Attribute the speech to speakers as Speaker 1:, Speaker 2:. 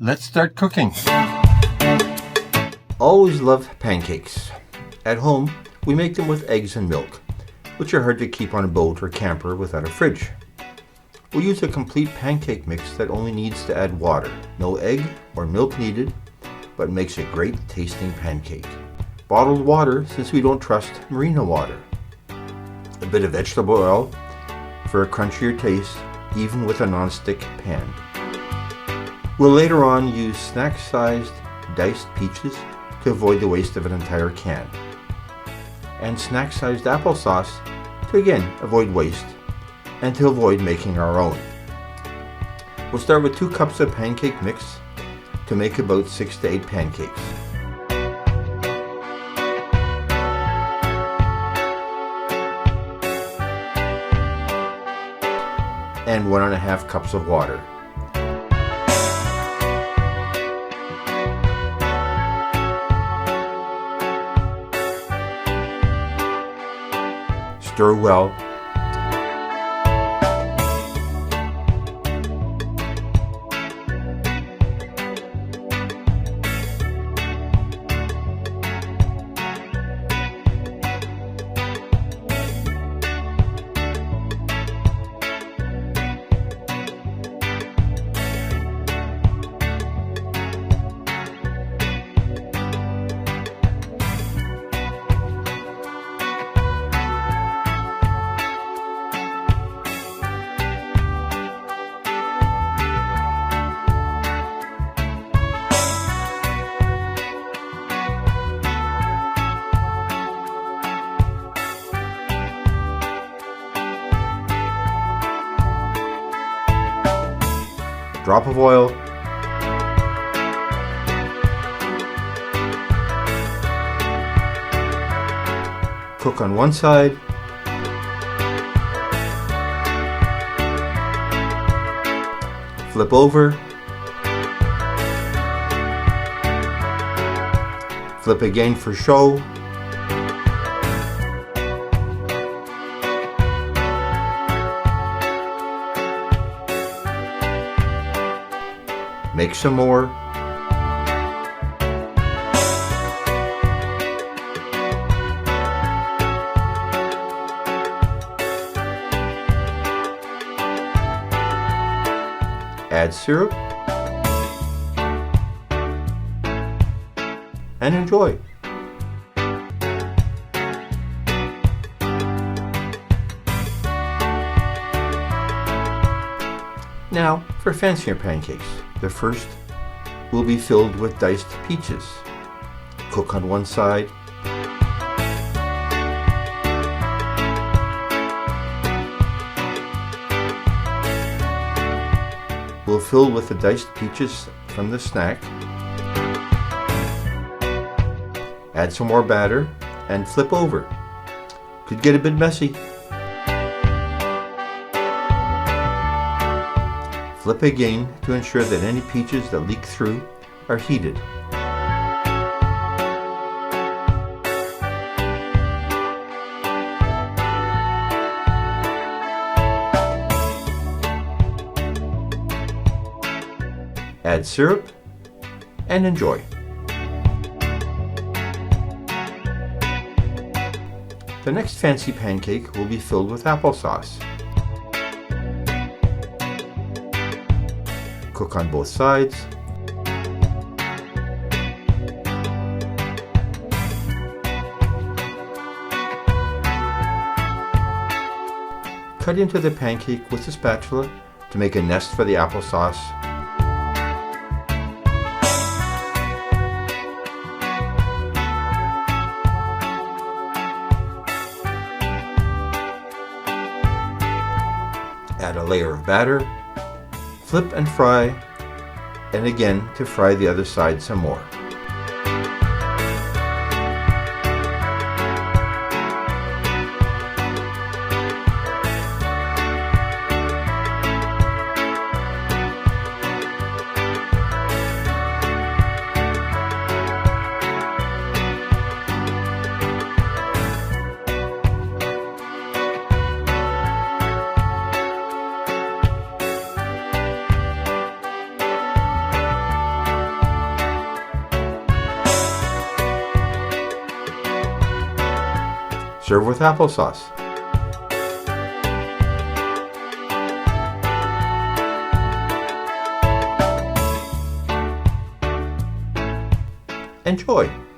Speaker 1: Let's start cooking.
Speaker 2: Always love pancakes. At home, we make them with eggs and milk, which are hard to keep on a boat or camper without a fridge. We use a complete pancake mix that only needs to add water. No egg or milk needed, but makes a great tasting pancake. Bottled water, since we don't trust merino water. A bit of vegetable oil for a crunchier taste, even with a non-stick pan. We'll later on use snack-sized diced peaches to avoid the waste of an entire can, and snack-sized applesauce to again avoid waste and to avoid making our own. We'll start with 2 cups of pancake mix to make about 6 to 8 pancakes. And 1.5 cups of water. Stir well. Drop of oil, cook on one side, flip over, flip again for show, make some more, add syrup, and enjoy. Now for fancier pancakes. The first will be filled with diced peaches. Cook on one side. We'll fill with the diced peaches from the snack. Add some more batter and flip over. Could get a bit messy. Flip again to ensure that any peaches that leak through are heated. Add syrup and enjoy. The next fancy pancake will be filled with applesauce. Cook on both sides. Cut into the pancake with a spatula to make a nest for the applesauce. Add a layer of batter. Flip and fry, and again to fry the other side some more. Serve with applesauce. Enjoy!